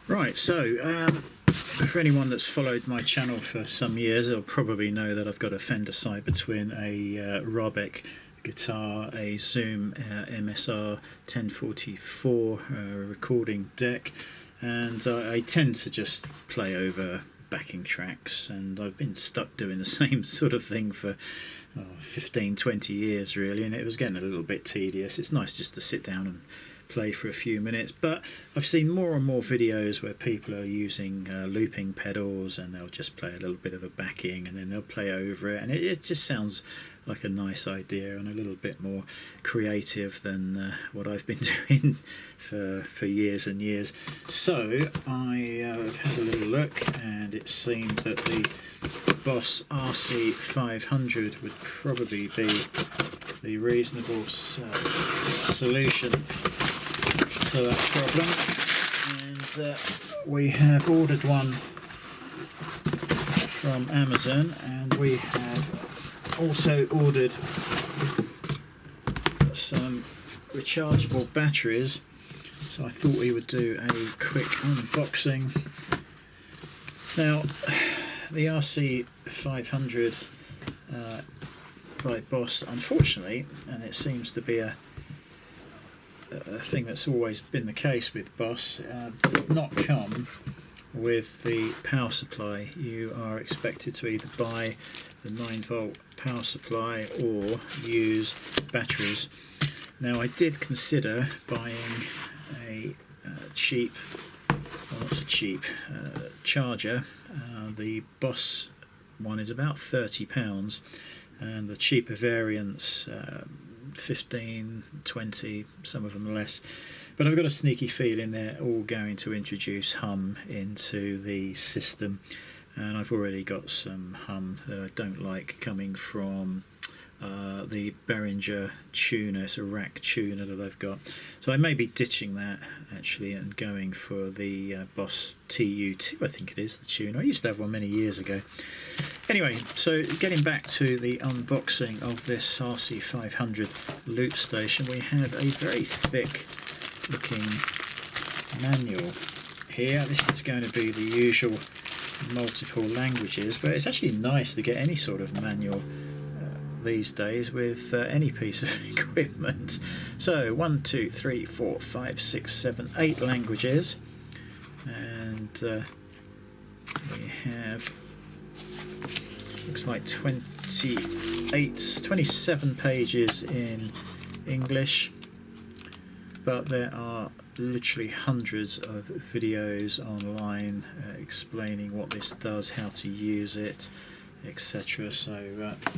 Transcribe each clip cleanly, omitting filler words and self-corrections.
Right, so for anyone that's followed my channel for some years, they'll probably know that I've got a Fender Cybertwin, a Robec guitar, a Zoom MRS1044 recording deck, and I tend to just play over backing tracks, and I've been stuck doing the same sort of thing for 15-20 years really, and it was getting a little bit tedious. It's nice just to sit down and play for a few minutes, but I've seen more and more videos where people are using looping pedals, and they'll just play a little bit of a backing and then they'll play over it, and it just sounds like a nice idea and a little bit more creative than what I've been doing for years and years. So I've had a little look, and it seemed that the Boss RC-500 would probably be the reasonable solution to that problem, and we have ordered one from Amazon, and we have also ordered some rechargeable batteries, so I thought we would do a quick unboxing. Now, the RC-500 by Boss, unfortunately, and it seems to be a thing that's always been the case with Boss, did not come with the power supply. You are expected to either buy the 9-volt power supply or use batteries. Now, I did consider buying a cheap, well, not so cheap, charger. The Boss one is about £30, and the cheaper variants 15, 20, some of them less. But I've got a sneaky feeling they're all going to introduce hum into the system, and I've already got some hum that I don't like coming from the Behringer tuner. It's a rack tuner that I've got, so I may be ditching that actually and going for the Boss TU2, I think it is, the tuner. I used to have one many years ago. Anyway, so getting back to the unboxing of this RC-500 loop station, we have a very thick looking manual here. This is going to be the usual multiple languages, but it's actually nice to get any sort of manual these days with any piece of equipment. So 1, 2, 3, 4, 5, 6, 7, 8 languages, and we have, looks like 27 pages in English, but there are literally hundreds of videos online explaining what this does, how to use it, etc. So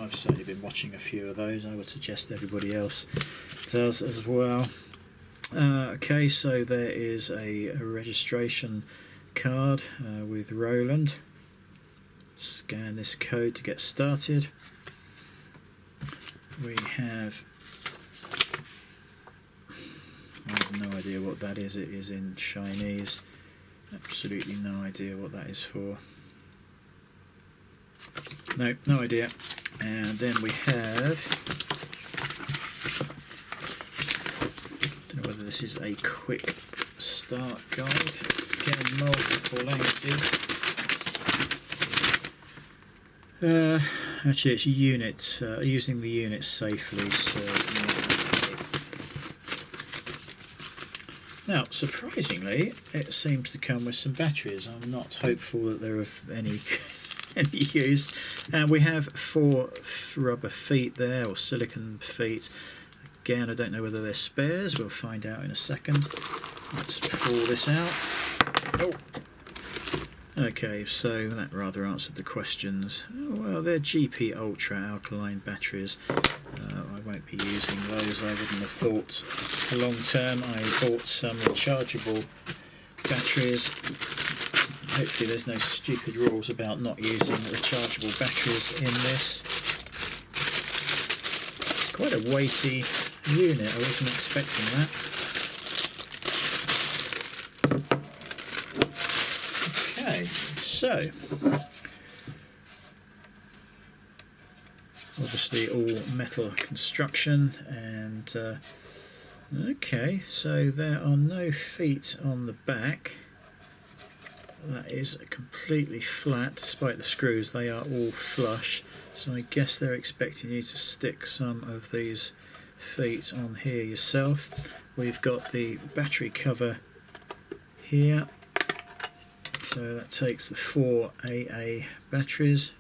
I've certainly been watching a few of those. I would suggest everybody else does as well. Okay, so there is a registration card with Roland. Scan this code to get started. We have, I have no idea what that is. It is in Chinese. Absolutely no idea what that is for. No idea. And then we have, don't know whether this is a quick start guide. Again, multiple languages. Actually, it's units, using the units safely. So, now, surprisingly, it seems to come with some batteries. I'm not hopeful that they're of any use. And we have 4 rubber feet there, or silicon feet. Again, I don't know whether they're spares. We'll find out in a second. Let's pull this out. Oh. Okay, so that rather answered the questions. Oh, well, they're GP Ultra alkaline batteries. I won't be using those, I wouldn't have thought. Long term, I bought some rechargeable batteries. Hopefully there's no stupid rules about not using rechargeable batteries in this. Quite a weighty unit, I wasn't expecting that. Okay, so obviously all metal construction, and okay, so there are no feet on the back. that is completely flat despite the screws. They are all flush, so I guess they're expecting you to stick some of these feet on here yourself. We've got the battery cover here, so that takes the 4 AA batteries.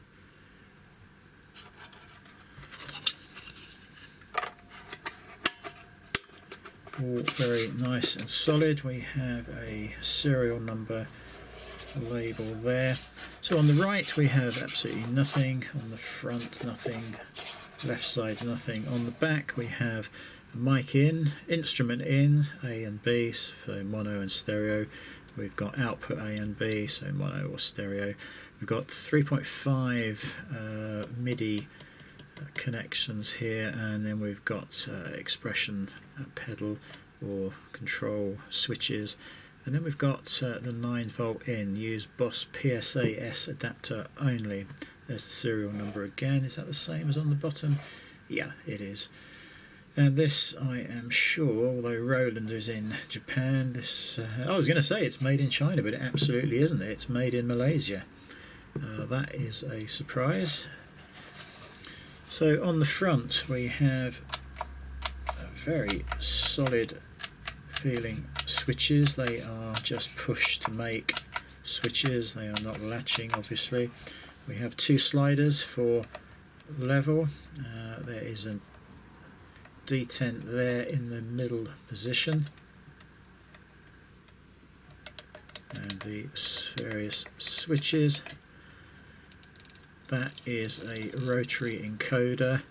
All very nice and solid. We have a serial number label there. So on the right we have absolutely nothing, on the front nothing, left side nothing. On the back we have mic in, instrument in, A and B for mono and stereo. We've got output A and B, so mono or stereo. We've got 3.5 MIDI connections here, and then we've got expression pedal or control switches, and then we've got the 9V in, use Boss PSA-S adapter only. There's the serial number again. Is that the same as on the bottom? Yeah, it is. And this, I am sure, although Roland is in Japan, this I was going to say it's made in China, but it absolutely isn't. It's made in Malaysia. That is a surprise. So on the front we have very solid feeling switches. They are just push to make switches, they are not latching obviously. We have 2 sliders for level. There is a detent there in the middle position, and the various switches. That is a rotary encoder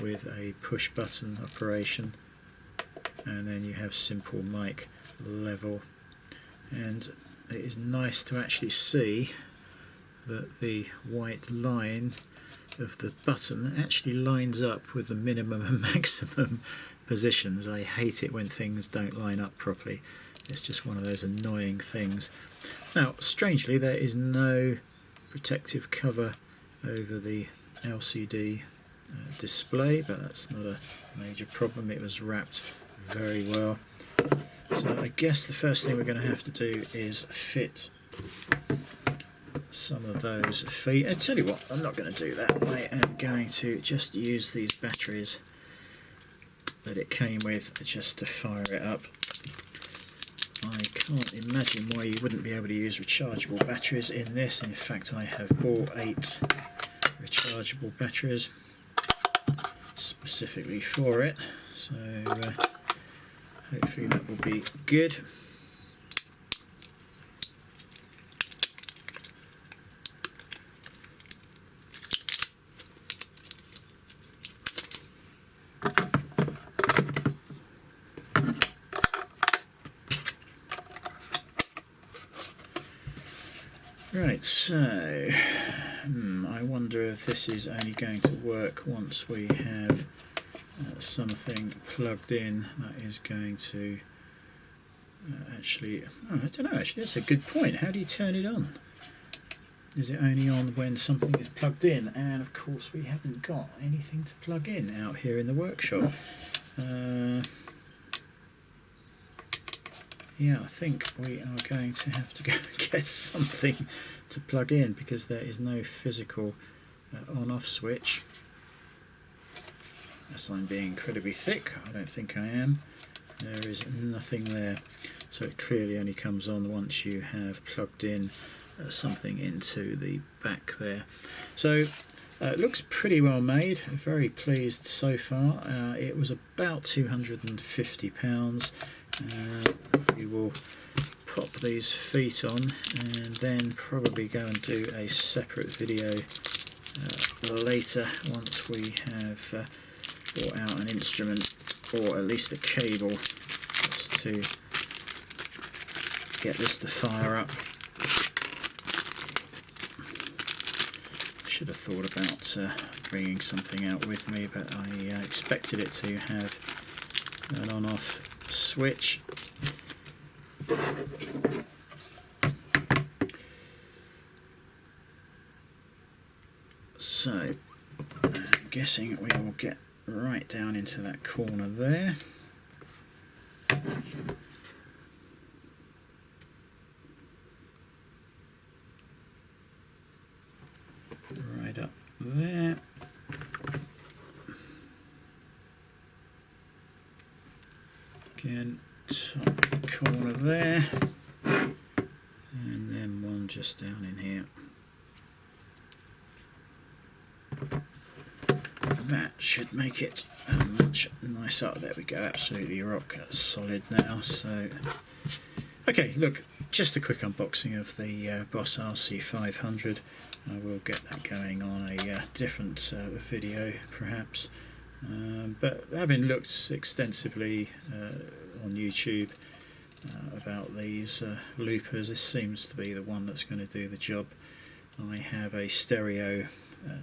with a push button operation, and then you have simple mic level. And it is nice to actually see that the white line of the button actually lines up with the minimum and maximum positions. I hate it when things don't line up properly. It's just one of those annoying things. Now, strangely, there is no protective cover over the LCD display, but that's not a major problem. It was wrapped very well. So I guess the first thing we're going to have to do is fit some of those feet. I tell you what, I'm not going to do that. I am going to just use these batteries that it came with just to fire it up. I can't imagine why you wouldn't be able to use rechargeable batteries in this. In fact, I have bought 8 rechargeable batteries specifically for it, so hopefully that will be good. Right, so I wonder if this is only going to work once we have something plugged in that is going to actually, I don't know, actually that's a good point. How do you turn it on? Is it only on when something is plugged in? And of course we haven't got anything to plug in out here in the workshop. Yeah, I think we are going to have to go and get something to plug in, because there is no physical on-off switch. Unless I'm being incredibly thick, I don't think I am. There is nothing there. So it clearly only comes on once you have plugged in something into the back there. So it looks pretty well made. Very pleased so far. It was about £250. We will pop these feet on and then probably go and do a separate video later once we have brought out an instrument, or at least a cable, just to get this to fire up. Should have thought about bringing something out with me, but I expected it to have an on-off switch. So I'm guessing we will get right down into that corner there. side up there. Again, top corner there, and then one just down in here. That should make it much nicer. There we go, absolutely rock solid now. So, okay, look, just a quick unboxing of the Boss RC-500. I will get that going on a different video perhaps. But having looked extensively on YouTube about these loopers, this seems to be the one that's going to do the job. I have a stereo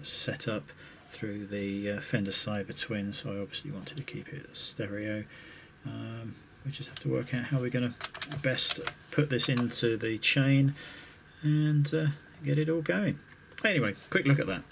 setup through the Fender Cybertwin, so I obviously wanted to keep it stereo. We just have to work out how we're going to best put this into the chain and get it all going. Anyway, quick look at that.